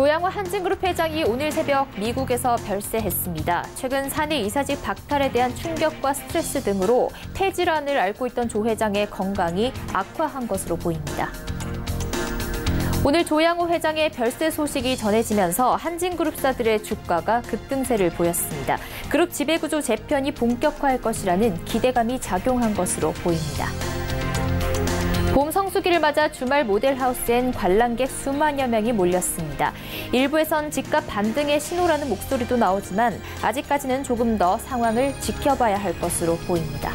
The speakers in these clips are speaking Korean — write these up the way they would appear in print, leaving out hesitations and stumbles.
조양호 한진그룹 회장이 오늘 새벽 미국에서 별세했습니다. 최근 사내 이사직 박탈에 대한 충격과 스트레스 등으로 폐질환을 앓고 있던 조 회장의 건강이 악화한 것으로 보입니다. 오늘 조양호 회장의 별세 소식이 전해지면서 한진그룹사들의 주가가 급등세를 보였습니다. 그룹 지배구조 재편이 본격화할 것이라는 기대감이 작용한 것으로 보입니다. 봄 성수기를 맞아 주말 모델하우스엔 관람객 수만여 명이 몰렸습니다. 일부에선 집값 반등의 신호라는 목소리도 나오지만 아직까지는 조금 더 상황을 지켜봐야 할 것으로 보입니다.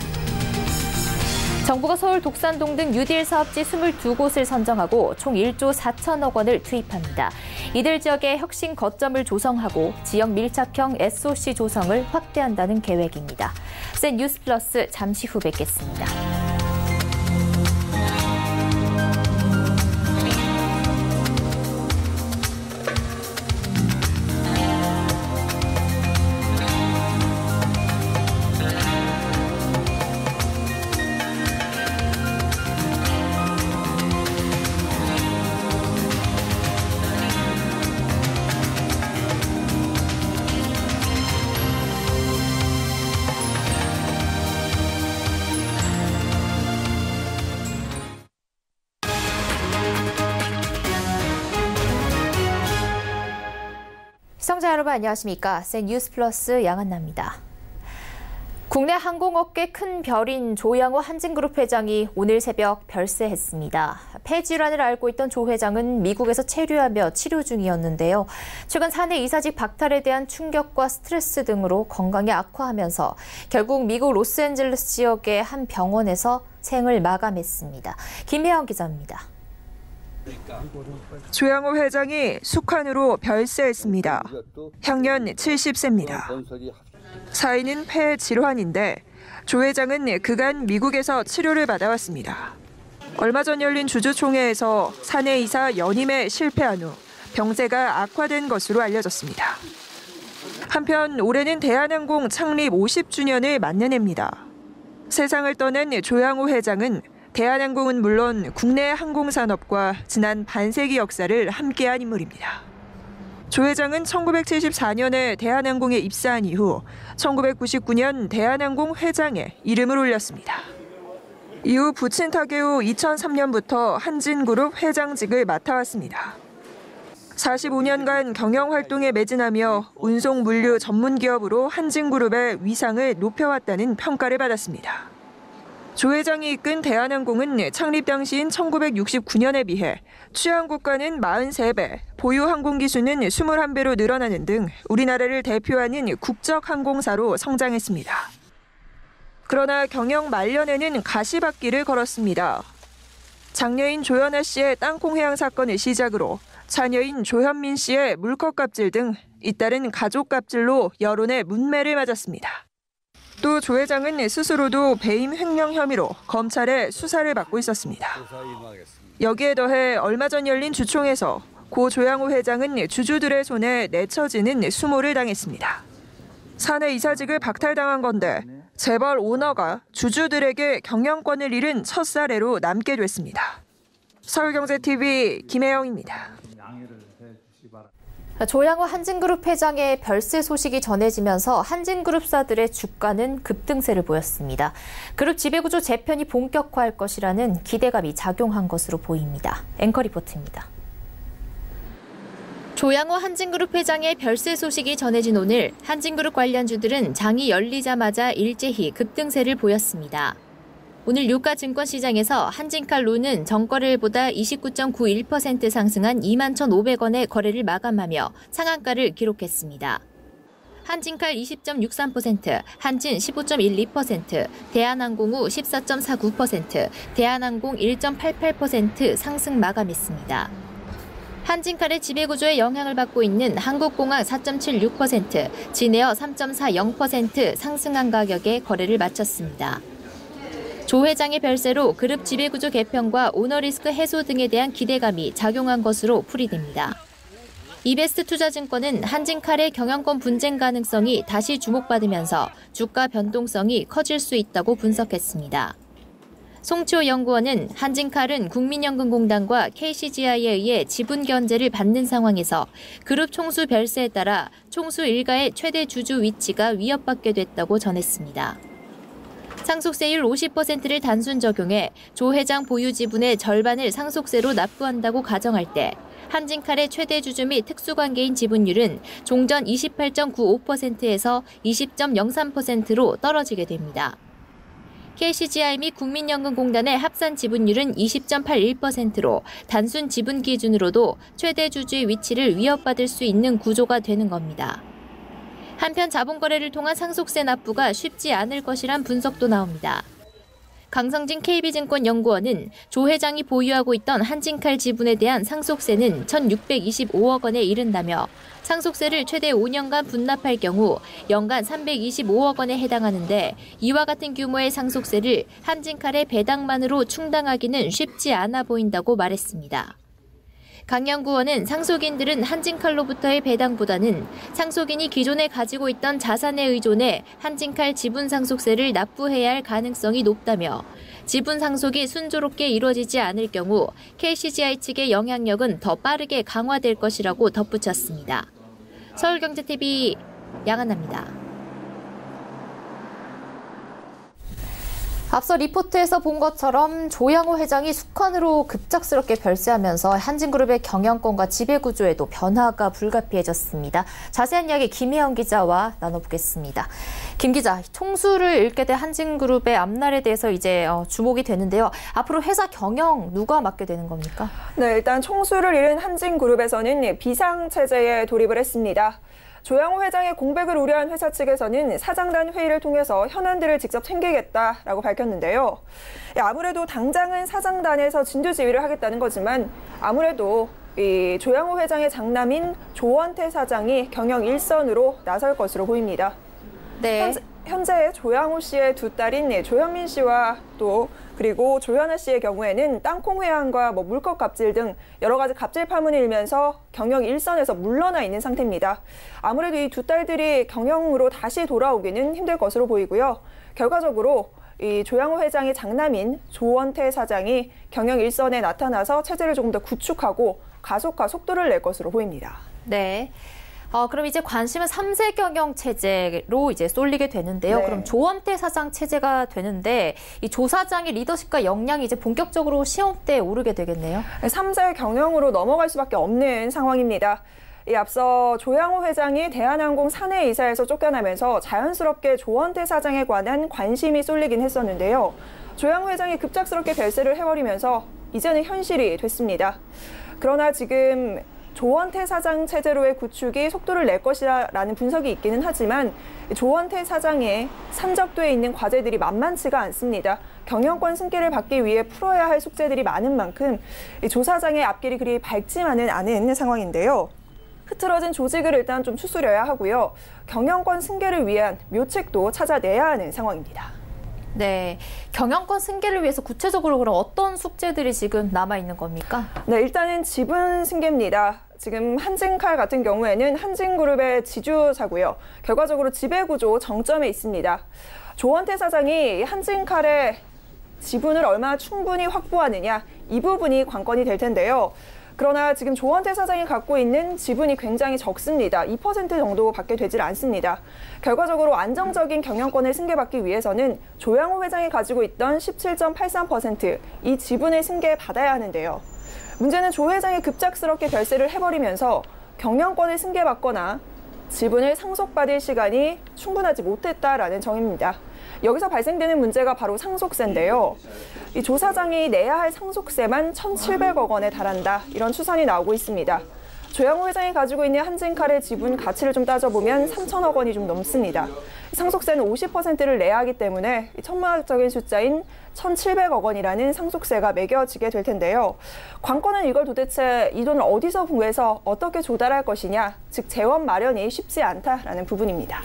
정부가 서울 독산동 등 뉴딜 사업지 22곳을 선정하고 총 1조 4천억 원을 투입합니다. 이들 지역에 혁신 거점을 조성하고 지역 밀착형 SOC 조성을 확대한다는 계획입니다. 센 뉴스 플러스 잠시 후 뵙겠습니다. 시청자 여러분 안녕하십니까? 센 뉴스 플러스 양한나입니다. 국내 항공업계 큰 별인 조양호 한진그룹 회장이 오늘 새벽 별세했습니다. 폐질환을 앓고 있던 조 회장은 미국에서 체류하며 치료 중이었는데요. 최근 사내 이사직 박탈에 대한 충격과 스트레스 등으로 건강이 악화하면서 결국 미국 로스앤젤레스 지역의 한 병원에서 생을 마감했습니다. 김혜영 기자입니다. 조양호 회장이 숙환으로 별세했습니다. 향년 70세입니다. 사인은 폐 질환인데 조 회장은 그간 미국에서 치료를 받아왔습니다. 얼마 전 열린 주주총회에서 사내 이사 연임에 실패한 후 병세가 악화된 것으로 알려졌습니다. 한편 올해는 대한항공 창립 50주년을 맞는 해입니다. 세상을 떠난 조양호 회장은 대한항공은 물론 국내 항공산업과 지난 반세기 역사를 함께한 인물입니다. 조 회장은 1974년에 대한항공에 입사한 이후 1999년 대한항공 회장에 이름을 올렸습니다. 이후 부친 타계 후 2003년부터 한진그룹 회장직을 맡아왔습니다. 45년간 경영활동에 매진하며 운송 물류 전문 기업으로 한진그룹의 위상을 높여왔다는 평가를 받았습니다. 조 회장이 이끈 대한항공은 창립 당시인 1969년에 비해 취향국가는 43배, 보유 항공기수는 21배로 늘어나는 등 우리나라를 대표하는 국적 항공사로 성장했습니다. 그러나 경영 말년에는 가시밭길을 걸었습니다. 장녀인 조연아 씨의 땅콩 회항 사건을 시작으로 자녀인 조현민 씨의 물컵 갑질 등 잇따른 가족 갑질로 여론의 문매를 맞았습니다. 또 조 회장은 스스로도 배임 횡령 혐의로 검찰의 수사를 받고 있었습니다. 여기에 더해 얼마 전 열린 주총에서 고 조양호 회장은 주주들의 손에 내쳐지는 수모를 당했습니다. 사내 이사직을 박탈당한 건데 재벌 오너가 주주들에게 경영권을 잃은 첫 사례로 남게 됐습니다. 서울경제TV 김혜영입니다. 조양호 한진그룹 회장의 별세 소식이 전해지면서 한진그룹사들의 주가는 급등세를 보였습니다. 그룹 지배구조 재편이 본격화할 것이라는 기대감이 작용한 것으로 보입니다. 앵커 리포트입니다. 조양호 한진그룹 회장의 별세 소식이 전해진 오늘 한진그룹 관련주들은 장이 열리자마자 일제히 급등세를 보였습니다. 오늘 유가 증권시장에서 한진칼로는 전거래일보다 29.91% 상승한 21,500원의 거래를 마감하며 상한가를 기록했습니다. 한진칼 20.63%, 한진 15.12%, 대한항공우 14.49%, 대한항공 1.88% 상승 마감했습니다. 한진칼의 지배구조에 영향을 받고 있는 한국공항 4.76%, 진에어 3.40% 상승한 가격에 거래를 마쳤습니다. 조 회장의 별세로 그룹 지배구조 개편과 오너리스크 해소 등에 대한 기대감이 작용한 것으로 풀이됩니다. 이베스트 투자증권은 한진칼의 경영권 분쟁 가능성이 다시 주목받으면서 주가 변동성이 커질 수 있다고 분석했습니다. 송치호 연구원은 한진칼은 국민연금공단과 KCGI에 의해 지분 견제를 받는 상황에서 그룹 총수 별세에 따라 총수 일가의 최대 주주 위치가 위협받게 됐다고 전했습니다. 상속세율 50%를 단순 적용해 조 회장 보유 지분의 절반을 상속세로 납부한다고 가정할 때 한진칼의 최대 주주 및 특수관계인 지분율은 종전 28.95%에서 20.03%로 떨어지게 됩니다. KCGI 및 국민연금공단의 합산 지분율은 20.81%로 단순 지분 기준으로도 최대 주주의 위치를 위협받을 수 있는 구조가 되는 겁니다. 한편 자본거래를 통한 상속세 납부가 쉽지 않을 것이란 분석도 나옵니다. 강성진 KB증권 연구원은 조 회장이 보유하고 있던 한진칼 지분에 대한 상속세는 1,625억 원에 이른다며 상속세를 최대 5년간 분납할 경우 연간 325억 원에 해당하는데 이와 같은 규모의 상속세를 한진칼의 배당만으로 충당하기는 쉽지 않아 보인다고 말했습니다. 강 연구원은 상속인들은 한진칼로부터의 배당보다는 상속인이 기존에 가지고 있던 자산에 의존해 한진칼 지분 상속세를 납부해야 할 가능성이 높다며 지분 상속이 순조롭게 이루어지지 않을 경우 KCGI 측의 영향력은 더 빠르게 강화될 것이라고 덧붙였습니다. 서울경제TV 양한나입니다. 앞서 리포트에서 본 것처럼 조양호 회장이 숙환으로 급작스럽게 별세하면서 한진그룹의 경영권과 지배구조에도 변화가 불가피해졌습니다. 자세한 이야기 김혜영 기자와 나눠보겠습니다. 김 기자, 총수를 잃게 된 한진그룹의 앞날에 대해서 이제 주목이 되는데요. 앞으로 회사 경영 누가 맡게 되는 겁니까? 네, 일단 총수를 잃은 한진그룹에서는 비상체제에 돌입을 했습니다. 조양호 회장의 공백을 우려한 회사 측에서는 사장단 회의를 통해서 현안들을 직접 챙기겠다라고 밝혔는데요. 아무래도 당장은 사장단에서 진두지휘를 하겠다는 거지만 아무래도 이 조양호 회장의 장남인 조원태 사장이 경영 일선으로 나설 것으로 보입니다. 네. 현재 조양호 씨의 두 딸인 조현민 씨와 또 그리고 조현아 씨의 경우에는 땅콩 회항과 물컵 갑질 등 여러 가지 갑질 파문을 일면서 경영 일선에서 물러나 있는 상태입니다. 아무래도 이 두 딸들이 경영으로 다시 돌아오기는 힘들 것으로 보이고요. 결과적으로 이 조양호 회장의 장남인 조원태 사장이 경영 일선에 나타나서 체제를 조금 더 구축하고 가속화 속도를 낼 것으로 보입니다. 네. 그럼 이제 관심은 3세 경영 체제로 이제 쏠리게 되는데요. 네. 그럼 조원태 사장 체제가 되는데 이 조 사장의 리더십과 역량이 이제 본격적으로 시험대에 오르게 되겠네요. 3세 경영으로 넘어갈 수밖에 없는 상황입니다. 앞서 조양호 회장이 대한항공 사내 이사에서 쫓겨나면서 자연스럽게 조원태 사장에 관한 관심이 쏠리긴 했었는데요. 조양호 회장이 급작스럽게 별세를 해버리면서 이제는 현실이 됐습니다. 그러나 지금 조원태 사장 체제로의 구축이 속도를 낼 것이라는 분석이 있기는 하지만 조원태 사장의 산적도에 있는 과제들이 만만치가 않습니다. 경영권 승계를 받기 위해 풀어야 할 숙제들이 많은 만큼 조 사장의 앞길이 그리 밝지만은 않은 상황인데요. 흐트러진 조직을 일단 좀 추스려야 하고요. 경영권 승계를 위한 묘책도 찾아내야 하는 상황입니다. 네, 경영권 승계를 위해서 구체적으로 그럼 어떤 숙제들이 지금 남아있는 겁니까? 네, 일단은 지분 승계입니다. 지금 한진칼 같은 경우에는 한진그룹의 지주사고요. 결과적으로 지배구조 정점에 있습니다. 조원태 사장이 한진칼의 지분을 얼마나 충분히 확보하느냐, 이 부분이 관건이 될 텐데요. 그러나 지금 조원태 사장이 갖고 있는 지분이 굉장히 적습니다. 2% 정도밖에 되질 않습니다. 결과적으로 안정적인 경영권을 승계받기 위해서는 조양호 회장이 가지고 있던 17.83% 이 지분을 승계받아야 하는데요. 문제는 조 회장이 급작스럽게 별세를 해버리면서 경영권을 승계받거나 지분을 상속받을 시간이 충분하지 못했다라는 점입니다. 여기서 발생되는 문제가 바로 상속세인데요. 이 조 사장이 내야 할 상속세만 1,700억 원에 달한다. 이런 추산이 나오고 있습니다. 조양호 회장이 가지고 있는 한진칼의 지분 가치를 좀 따져보면 3천억 원이 좀 넘습니다. 상속세는 50%를 내야 하기 때문에 천문학적인 숫자인 1,700억 원이라는 상속세가 매겨지게 될 텐데요. 관건은 이걸 도대체 이 돈을 어디서 구해서 어떻게 조달할 것이냐, 즉 재원 마련이 쉽지 않다라는 부분입니다.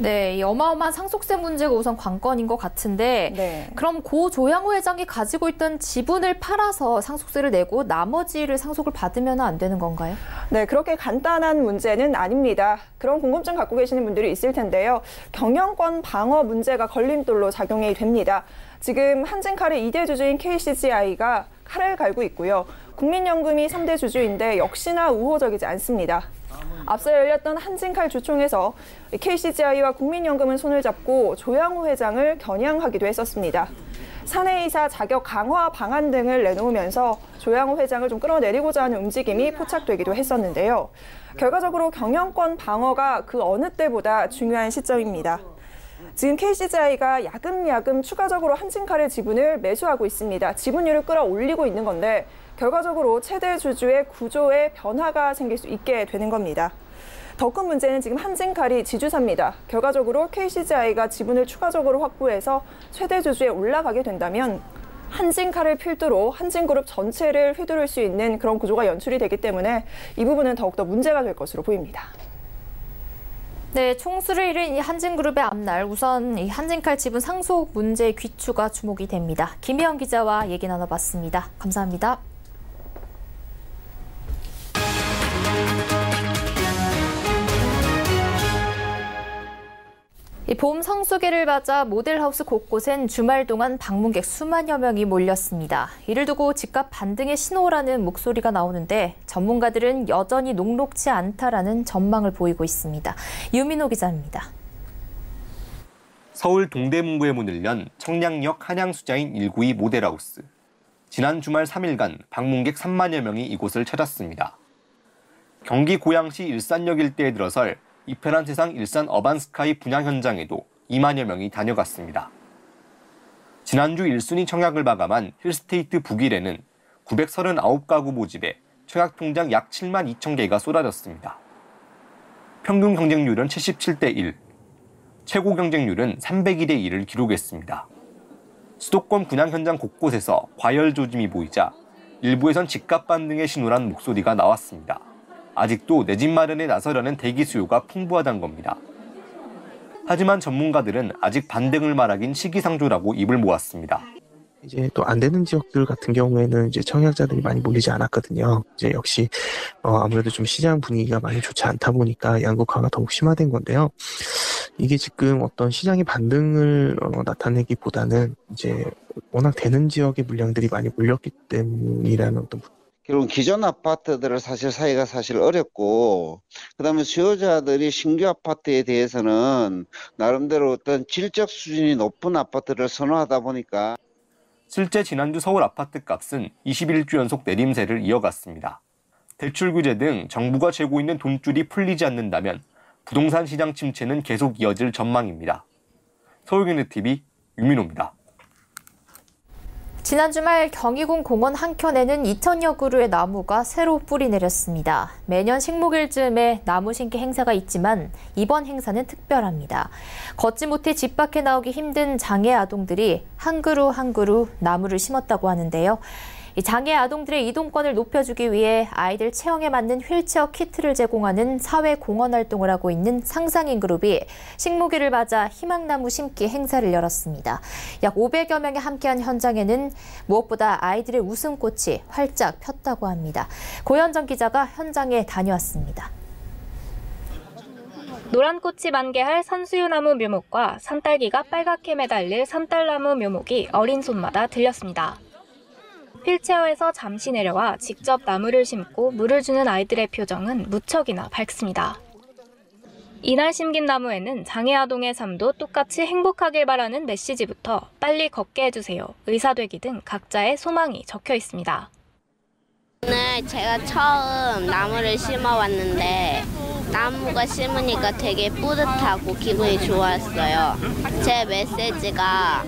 네, 이 어마어마한 상속세 문제가 우선 관건인 것 같은데 네. 그럼 고 조양호 회장이 가지고 있던 지분을 팔아서 상속세를 내고 나머지를 상속을 받으면 안 되는 건가요? 네, 그렇게 간단한 문제는 아닙니다. 그런 궁금증 갖고 계시는 분들이 있을 텐데요. 경영권 방어 문제가 걸림돌로 작용이 됩니다. 지금 한진칼의 2대 주주인 KCGI가 칼을 갈고 있고요. 국민연금이 3대 주주인데 역시나 우호적이지 않습니다. 앞서 열렸던 한진칼 주총에서 KCGI와 국민연금은 손을 잡고 조양호 회장을 겨냥하기도 했었습니다. 사내이사 자격 강화 방안 등을 내놓으면서 조양호 회장을 좀 끌어내리고자 하는 움직임이 포착되기도 했었는데요. 결과적으로 경영권 방어가 그 어느 때보다 중요한 시점입니다. 지금 KCGI가 야금야금 추가적으로 한진칼의 지분을 매수하고 있습니다. 지분율을 끌어올리고 있는 건데 결과적으로 최대 주주의 구조에 변화가 생길 수 있게 되는 겁니다. 더 큰 문제는 지금 한진칼이 지주사입니다. 결과적으로 KCGI가 지분을 추가적으로 확보해서 최대 주주에 올라가게 된다면 한진칼을 필두로 한진그룹 전체를 휘두를 수 있는 그런 구조가 연출이 되기 때문에 이 부분은 더욱더 문제가 될 것으로 보입니다. 네, 총수를 잃은 이 한진그룹의 앞날 우선 이 한진칼 지분 상속 문제의 귀추가 주목이 됩니다. 김혜영 기자와 얘기 나눠봤습니다. 감사합니다. 이 봄 성수기를 맞아 모델하우스 곳곳엔 주말 동안 방문객 수만여 명이 몰렸습니다. 이를 두고 집값 반등의 신호라는 목소리가 나오는데 전문가들은 여전히 녹록지 않다라는 전망을 보이고 있습니다. 유민호 기자입니다. 서울 동대문구에 문을 연 청량역 한양수자인 192 모델하우스. 지난 주말 3일간 방문객 3만여 명이 이곳을 찾았습니다. 경기 고양시 일산역 일대에 들어설 이편한 세상 일산 어반스카이 분양 현장에도 2만여 명이 다녀갔습니다. 지난주 1순위 청약을 마감한 힐스테이트 북일에는 939가구 모집에 청약 통장 약 7만 2천 개가 쏟아졌습니다. 평균 경쟁률은 77대 1, 최고 경쟁률은 301대 1을 기록했습니다. 수도권 분양 현장 곳곳에서 과열 조짐이 보이자 일부에선 집값 반등의 신호란 목소리가 나왔습니다. 아직도 내 집 마련에 나서려는 대기 수요가 풍부하다는 겁니다. 하지만 전문가들은 아직 반등을 말하긴 시기상조라고 입을 모았습니다. 이제 또 안 되는 지역들 같은 경우에는 이제 청약자들이 많이 몰리지 않았거든요. 이제 역시 아무래도 좀 시장 분위기가 많이 좋지 않다 보니까 양극화가 더욱 심화된 건데요. 이게 지금 어떤 시장의 반등을 나타내기보다는 이제 워낙 되는 지역의 물량들이 많이 몰렸기 때문이라는 어떤 결국 기존 아파트들을 사기가 사실 어렵고, 그다음에 수요자들이 신규 아파트에 대해서는 나름대로 어떤 질적 수준이 높은 아파트를 선호하다 보니까 실제 지난주 서울 아파트 값은 21주 연속 내림세를 이어갔습니다. 대출 규제 등 정부가 재고 있는 돈줄이 풀리지 않는다면 부동산 시장 침체는 계속 이어질 전망입니다. 서울경제TV 유민호입니다. 지난 주말 경희궁 공원 한켠에는 2,000여 그루의 나무가 새로 뿌리 내렸습니다. 매년 식목일쯤에 나무 심기 행사가 있지만 이번 행사는 특별합니다. 걷지 못해 집 밖에 나오기 힘든 장애 아동들이 한 그루 한 그루 나무를 심었다고 하는데요. 이 장애 아동들의 이동권을 높여주기 위해 아이들 체형에 맞는 휠체어 키트를 제공하는 사회 공헌 활동을 하고 있는 상상인 그룹이 식목일을 맞아 희망나무 심기 행사를 열었습니다. 약 500여 명이 함께한 현장에는 무엇보다 아이들의 웃음꽃이 활짝 폈다고 합니다. 고현정 기자가 현장에 다녀왔습니다. 노란 꽃이 만개할 산수유나무 묘목과 산딸기가 빨갛게 매달릴 산딸나무 묘목이 어린 손마다 들렸습니다. 휠체어에서 잠시 내려와 직접 나무를 심고 물을 주는 아이들의 표정은 무척이나 밝습니다. 이날 심긴 나무에는 장애 아동의 삶도 똑같이 행복하길 바라는 메시지부터 빨리 걷게 해주세요, 의사되기 등 각자의 소망이 적혀 있습니다. 오늘 제가 처음 나무를 심어왔는데 나무가 심으니까 되게 뿌듯하고 기분이 좋았어요. 제 메시지가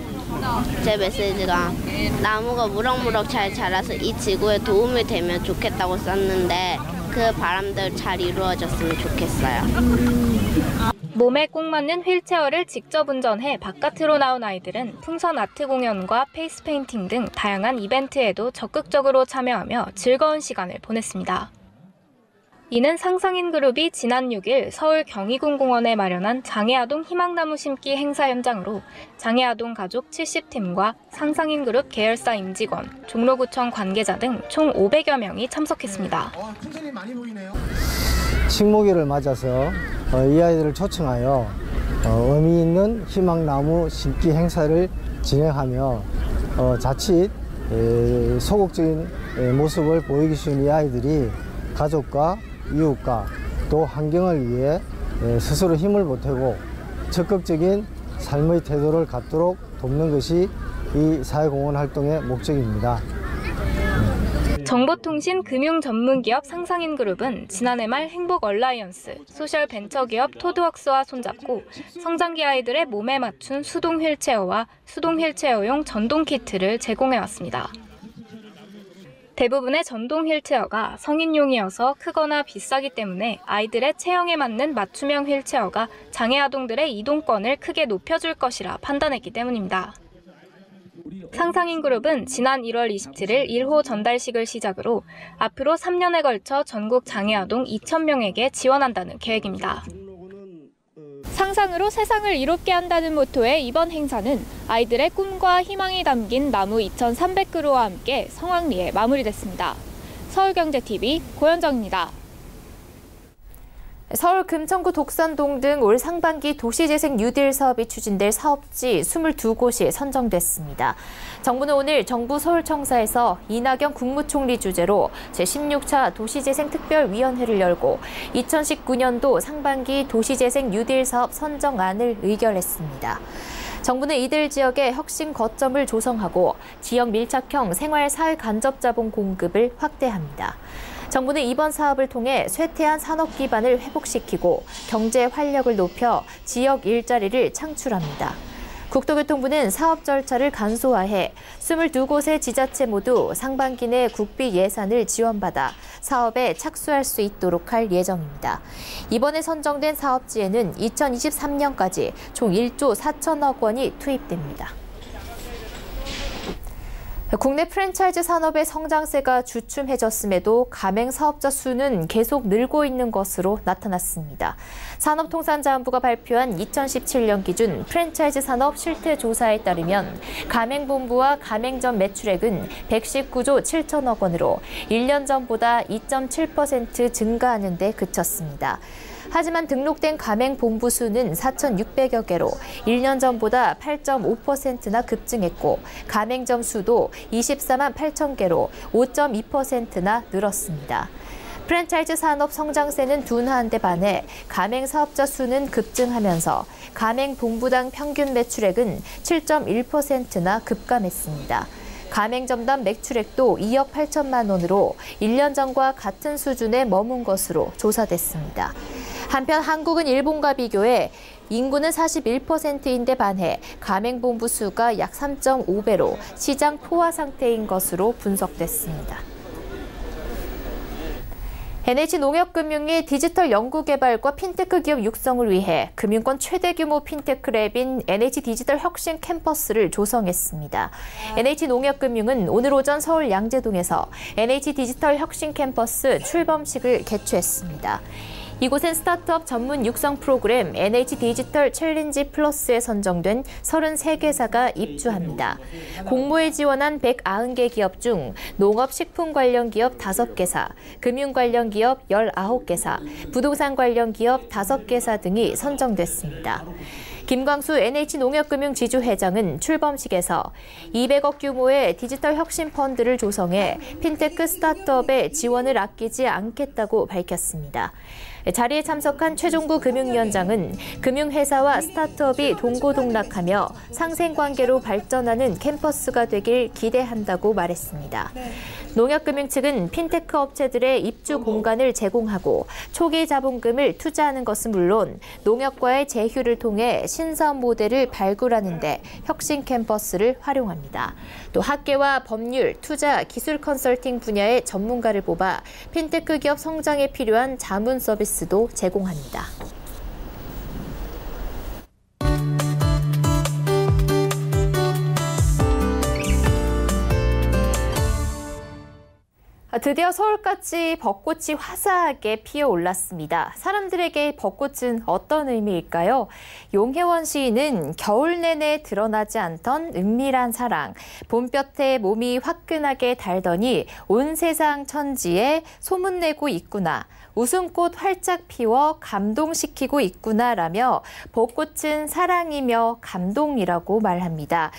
나무가 무럭무럭 잘 자라서 이 지구에 도움이 되면 좋겠다고 썼는데 그 바람들 잘 이루어졌으면 좋겠어요. 몸에 꼭 맞는 휠체어를 직접 운전해 바깥으로 나온 아이들은 풍선 아트 공연과 페이스 페인팅 등 다양한 이벤트에도 적극적으로 참여하며 즐거운 시간을 보냈습니다. 이는 상상인그룹이 지난 6일 서울 경희궁공원에 마련한 장애아동 희망나무 심기 행사 현장으로 장애아동 가족 70팀과 상상인그룹 계열사 임직원, 종로구청 관계자 등 총 500여 명이 참석했습니다. 식목일을 맞아서 이 아이들을 초청하여 의미 있는 희망나무 심기 행사를 진행하며 자칫 소극적인 모습을 보이기 쉬운 이 아이들이 가족과 이웃과 또 환경을 위해 스스로 힘을 보태고 적극적인 삶의 태도를 갖도록 돕는 것이 이 사회공헌 활동의 목적입니다. 정보통신 금융 전문기업 상상인그룹은 지난해 말 행복얼라이언스, 소셜벤처기업 토드웍스와 손잡고 성장기 아이들의 몸에 맞춘 수동 휠체어와 수동 휠체어용 전동 키트를 제공해왔습니다. 대부분의 전동 휠체어가 성인용이어서 크거나 비싸기 때문에 아이들의 체형에 맞는 맞춤형 휠체어가 장애 아동들의 이동권을 크게 높여줄 것이라 판단했기 때문입니다. 상상인그룹은 지난 1월 27일 1호 전달식을 시작으로 앞으로 3년에 걸쳐 전국 장애아동 2,000명에게 지원한다는 계획입니다. 상상으로 세상을 이롭게 한다는 모토의 이번 행사는 아이들의 꿈과 희망이 담긴 나무 2,300그루와 함께 성황리에 마무리됐습니다. 서울경제TV 고현정입니다. 서울 금천구 독산동 등 올 상반기 도시재생 뉴딜 사업이 추진될 사업지 22곳이 선정됐습니다. 정부는 오늘 정부 서울청사에서 이낙연 국무총리 주재로 제16차 도시재생특별위원회를 열고 2019년도 상반기 도시재생 뉴딜 사업 선정안을 의결했습니다. 정부는 이들 지역의 혁신 거점을 조성하고 지역 밀착형 생활사회 간접자본 공급을 확대합니다. 정부는 이번 사업을 통해 쇠퇴한 산업 기반을 회복시키고 경제 활력을 높여 지역 일자리를 창출합니다. 국토교통부는 사업 절차를 간소화해 22곳의 지자체 모두 상반기 내 국비 예산을 지원받아 사업에 착수할 수 있도록 할 예정입니다. 이번에 선정된 사업지에는 2023년까지 총 1조 4천억 원이 투입됩니다. 국내 프랜차이즈 산업의 성장세가 주춤해졌음에도 가맹 사업자 수는 계속 늘고 있는 것으로 나타났습니다. 산업통상자원부가 발표한 2017년 기준 프랜차이즈 산업 실태조사에 따르면 가맹본부와 가맹점 매출액은 119조 7천억 원으로 1년 전보다 2.7% 증가하는 데 그쳤습니다. 하지만 등록된 가맹 본부 수는 4,600여 개로 1년 전보다 8.5%나 급증했고 가맹점 수도 24만 8천 개로 5.2%나 늘었습니다. 프랜차이즈 산업 성장세는 둔화한 데 반해 가맹 사업자 수는 급증하면서 가맹 본부당 평균 매출액은 7.1%나 급감했습니다. 가맹점당 매출액도 2억 8천만 원으로 1년 전과 같은 수준에 머문 것으로 조사됐습니다. 한편 한국은 일본과 비교해 인구는 41%인데 반해 가맹본부 수가 약 3.5배로 시장 포화 상태인 것으로 분석됐습니다. NH농협금융이 디지털 연구개발과 핀테크 기업 육성을 위해 금융권 최대 규모 핀테크 랩인 NH디지털 혁신 캠퍼스를 조성했습니다. NH농협금융은 오늘 오전 서울 양재동에서 NH디지털 혁신 캠퍼스 출범식을 개최했습니다. 이곳엔 스타트업 전문 육성 프로그램 NH디지털 챌린지 플러스에 선정된 33개사가 입주합니다. 공모에 지원한 190개 기업 중 농업 식품 관련 기업 5개사, 금융 관련 기업 19개사, 부동산 관련 기업 5개사 등이 선정됐습니다. 김광수 NH농협금융 지주회장은 출범식에서 200억 규모의 디지털 혁신 펀드를 조성해 핀테크 스타트업에 지원을 아끼지 않겠다고 밝혔습니다. 자리에 참석한 최종구 금융위원장은 금융회사와 스타트업이 동고동락하며 상생관계로 발전하는 캠퍼스가 되길 기대한다고 말했습니다. 농협금융 측은 핀테크 업체들의 입주 공간을 제공하고 초기 자본금을 투자하는 것은 물론 농협과의 제휴를 통해 신사업 모델을 발굴하는 데 혁신 캠퍼스를 활용합니다. 또 학계와 법률, 투자, 기술 컨설팅 분야의 전문가를 뽑아 핀테크 기업 성장에 필요한 자문 서비스도 제공합니다. 드디어 서울까지 벚꽃이 화사하게 피어올랐습니다. 사람들에게 벚꽃은 어떤 의미일까요? 용혜원 시인은 겨울 내내 드러나지 않던 은밀한 사랑, 봄볕에 몸이 화끈하게 달더니 온 세상 천지에 소문내고 있구나. 웃음꽃 활짝 피워 감동시키고 있구나라며 벚꽃은 사랑이며 감동이라고 말합니다.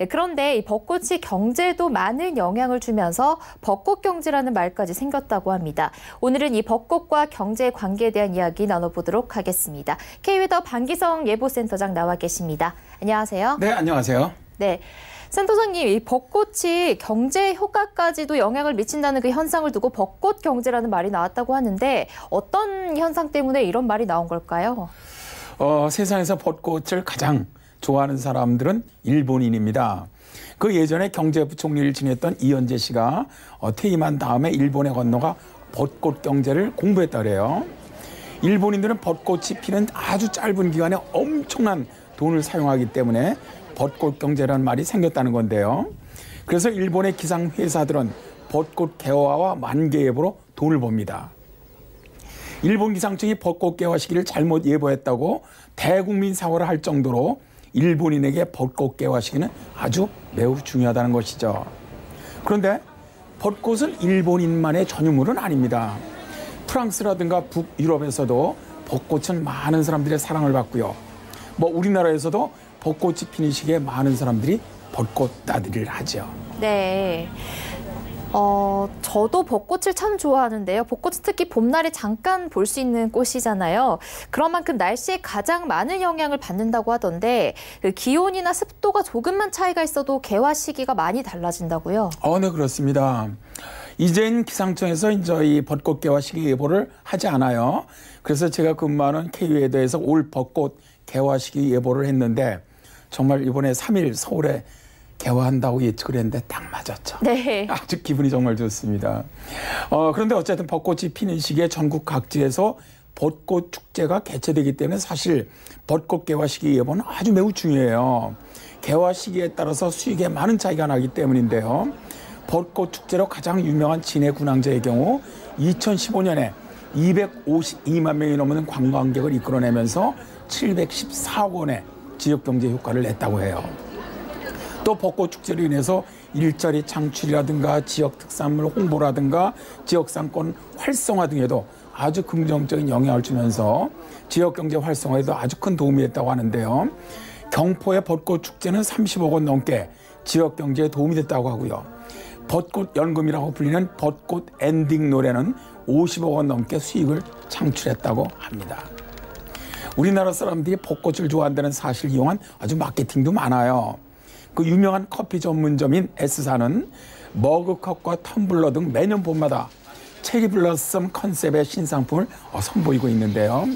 그런데 이 벚꽃이 경제에도 많은 영향을 주면서 벚꽃 경제라는 말까지 생겼다고 합니다. 오늘은 이 벚꽃과 경제의 관계에 대한 이야기 나눠보도록 하겠습니다. K웨더 방기성 예보센터장 나와 계십니다. 안녕하세요. 네, 안녕하세요. 네. 센터장님, 이 벚꽃이 경제 효과까지도 영향을 미친다는 그 현상을 두고 벚꽃 경제라는 말이 나왔다고 하는데 어떤 현상 때문에 이런 말이 나온 걸까요? 세상에서 벚꽃을 가장 좋아하는 사람들은 일본인입니다. 그 예전에 경제부총리를 지냈던 이현재 씨가 퇴임한 다음에 일본에 건너가 벚꽃 경제를 공부했다 그래요. 일본인들은 벚꽃이 피는 아주 짧은 기간에 엄청난 돈을 사용하기 때문에 벚꽃 경제라는 말이 생겼다는 건데요. 그래서 일본의 기상 회사들은 벚꽃 개화와 만개 예보로 돈을 법니다. 일본 기상청이 벚꽃 개화 시기를 잘못 예보했다고 대국민 사과를 할 정도로 일본인에게 벚꽃 개화 시기는 아주 매우 중요하다는 것이죠. 그런데 벚꽃은 일본인만의 전유물은 아닙니다. 프랑스라든가 북유럽에서도 벚꽃은 많은 사람들의 사랑을 받고요. 우리나라에서도 벚꽃이 피는 시기에 많은 사람들이 벚꽃 나들이를 하죠. 네. 저도 벚꽃을 참 좋아하는데요. 벚꽃은 특히 봄날에 잠깐 볼 수 있는 꽃이잖아요. 그런 만큼 날씨에 가장 많은 영향을 받는다고 하던데 그 기온이나 습도가 조금만 차이가 있어도 개화 시기가 많이 달라진다고요? 네, 그렇습니다. 이젠 기상청에서 이제 이 벚꽃 개화 시기 예보를 하지 않아요. 그래서 제가 근무하는 K웨더에서 올 벚꽃 개화 시기 예보를 했는데 정말 이번에 3일 서울에 개화한다고 예측을 했는데 딱 맞았죠. 네. 아주 기분이 정말 좋습니다. 그런데 어쨌든 벚꽃이 피는 시기에 전국 각지에서 벚꽃 축제가 개최되기 때문에 사실 벚꽃 개화 시기 예보는 아주 매우 중요해요. 개화 시기에 따라서 수익에 많은 차이가 나기 때문인데요. 벚꽃 축제로 가장 유명한 진해 군항제의 경우 2015년에 252만 명이 넘는 관광객을 이끌어내면서 714억 원의 지역경제 효과를 냈다고 해요. 또 벚꽃 축제로 인해서 일자리 창출이라든가 지역 특산물 홍보라든가 지역 상권 활성화 등에도 아주 긍정적인 영향을 주면서 지역경제 활성화에도 아주 큰 도움이 됐다고 하는데요. 경포의 벚꽃 축제는 30억 원 넘게 지역경제에 도움이 됐다고 하고요. 벚꽃 연금이라고 불리는 벚꽃 엔딩 노래는 50억 원 넘게 수익을 창출했다고 합니다. 우리나라 사람들이 벚꽃을 좋아한다는 사실을 이용한 아주 마케팅도 많아요. 그 유명한 커피 전문점인 S사는 머그컵과 텀블러 등 매년 봄마다 체리블러썸 컨셉의 신상품을 선보이고 있는데요.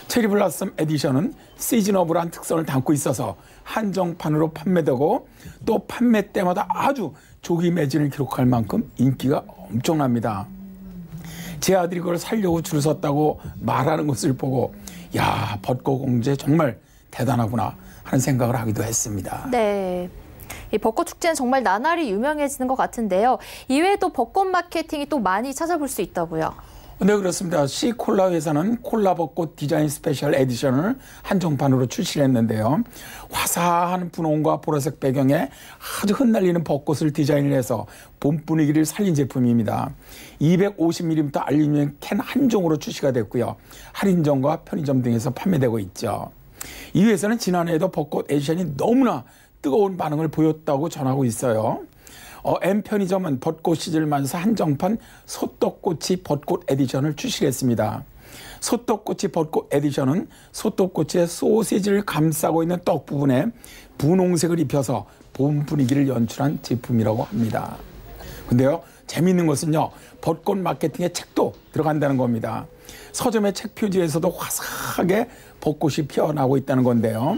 체리블러썸 에디션은 시즈너블한 특성을 담고 있어서 한정판으로 판매되고 또 판매 때마다 아주 조기 매진을 기록할 만큼 인기가 엄청납니다. 제 아들이 그걸 사려고 줄 섰다고 말하는 것을 보고 야, 벚꽃 공제 정말 대단하구나 하는 생각을 하기도 했습니다. 네. 이 벚꽃 축제는 정말 나날이 유명해지는 것 같은데요. 이외에도 벚꽃 마케팅이 또 많이 찾아볼 수 있다고요. 네, 그렇습니다. C콜라 회사는 콜라 벚꽃 디자인 스페셜 에디션을 한정판으로 출시했는데요. 화사한 분홍과 보라색 배경에 아주 흩날리는 벚꽃을 디자인을 해서 봄 분위기를 살린 제품입니다. 250ml 알루미늄 캔 한 종으로 출시가 됐고요. 할인점과 편의점 등에서 판매되고 있죠. 이 회사는 지난해에도 벚꽃 에디션이 너무나 뜨거운 반응을 보였다고 전하고 있어요. M편의점은 벚꽃 시즌을 맞아서 한정판 소떡꼬치 벚꽃 에디션을 출시했습니다. 소떡꼬치 벚꽃 에디션은 소떡꼬치의 소시지를 감싸고 있는 떡 부분에 분홍색을 입혀서 봄 분위기를 연출한 제품이라고 합니다. 근데요, 재미있는 것은요, 벚꽃 마케팅에 책도 들어간다는 겁니다. 서점의 책 표지에서도 화사하게 벚꽃이 피어나고 있다는 건데요.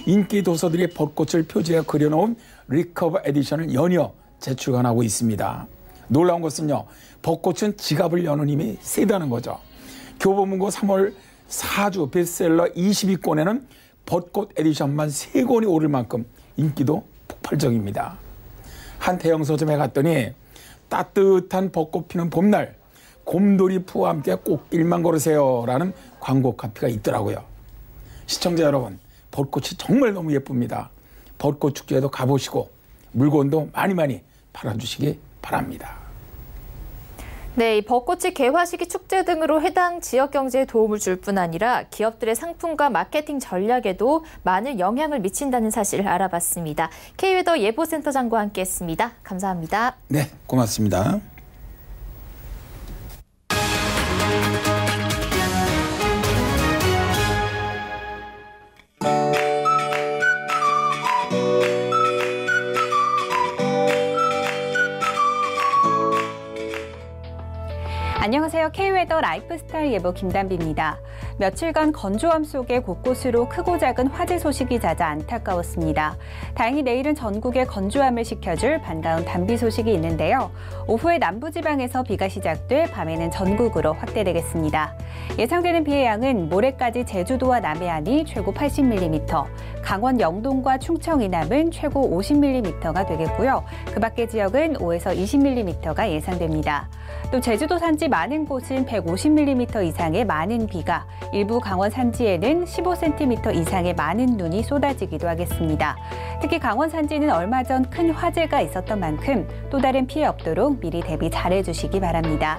인기 도서들이 벚꽃을 표지에 그려놓은 리커버 에디션을 연이어 재출간하고 있습니다. 놀라운 것은요, 벚꽃은 지갑을 여는 힘이 세다는 거죠. 교보문고 3월 4주 베스트셀러 20위권에는 벚꽃 에디션만 3권이 오를 만큼 인기도 폭발적입니다. 한 대형 서점에 갔더니 따뜻한 벚꽃 피는 봄날 곰돌이 푸와 함께 꽃길만 걸으세요라는 광고 카피가 있더라고요. 시청자 여러분, 벚꽃이 정말 너무 예쁩니다. 벚꽃 축제에도 가보시고 물건도 많이 팔아주시기 바랍니다. 네, 이 벚꽃이 개화식이 축제 등으로 해당 지역 경제에 도움을 줄 뿐 아니라 기업들의 상품과 마케팅 전략에도 많은 영향을 미친다는 사실을 알아봤습니다. K웨더 예보센터장과 함께했습니다. 감사합니다. 네, 고맙습니다. 안녕하세요. K웨더 라이프스타일 예보 김단비입니다. 며칠간 건조함 속에 곳곳으로 크고 작은 화재 소식이 잦아 안타까웠습니다. 다행히 내일은 전국에 건조함을 식혀줄 반가운 단비 소식이 있는데요. 오후에 남부지방에서 비가 시작돼 밤에는 전국으로 확대되겠습니다. 예상되는 비의 양은 모레까지 제주도와 남해안이 최고 80mm, 강원 영동과 충청 이남은 최고 50mm가 되겠고요. 그 밖의 지역은 5에서 20mm가 예상됩니다. 또 제주도 산지 많은 곳은 150mm 이상의 많은 비가, 일부 강원 산지에는 15cm 이상의 많은 눈이 쏟아지기도 하겠습니다. 특히 강원 산지는 얼마 전 큰 화재가 있었던 만큼 또 다른 피해 없도록 미리 대비 잘해주시기 바랍니다.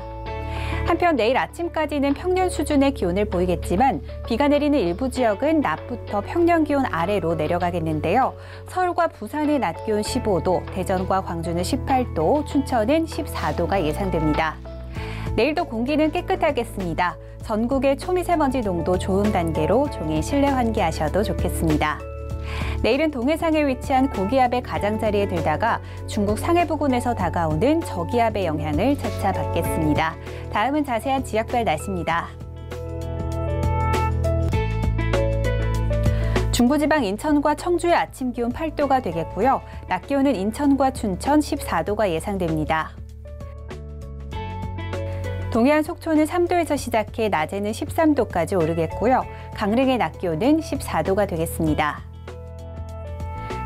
한편 내일 아침까지는 평년 수준의 기온을 보이겠지만 비가 내리는 일부 지역은 낮부터 평년 기온 아래로 내려가겠는데요. 서울과 부산의 낮 기온 15도, 대전과 광주는 18도, 춘천은 14도가 예상됩니다. 내일도 공기는 깨끗하겠습니다. 전국의 초미세먼지 농도 좋은 단계로 종일 실내 환기하셔도 좋겠습니다. 내일은 동해상에 위치한 고기압의 가장자리에 들다가 중국 상해 부근에서 다가오는 저기압의 영향을 차차 받겠습니다. 다음은 자세한 지역별 날씨입니다. 중부지방 인천과 청주의 아침 기온 8도가 되겠고요. 낮 기온은 인천과 춘천 14도가 예상됩니다. 동해안 속초는 3도에서 시작해 낮에는 13도까지 오르겠고요. 강릉의 낮 기온은 14도가 되겠습니다.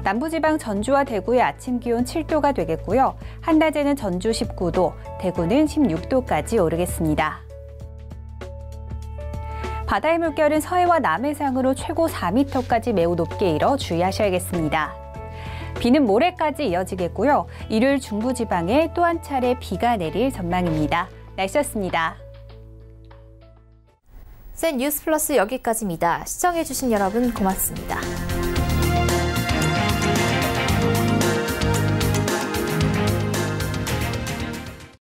남부지방 전주와 대구의 아침 기온 7도가 되겠고요. 한낮에는 전주 19도, 대구는 16도까지 오르겠습니다. 바다의 물결은 서해와 남해상으로 최고 4m까지 매우 높게 일어 주의하셔야겠습니다. 비는 모레까지 이어지겠고요. 일요일 중부지방에 또 한 차례 비가 내릴 전망입니다. 날씨였습니다. 센 뉴스 플러스 여기까지입니다. 시청해주신 여러분 고맙습니다.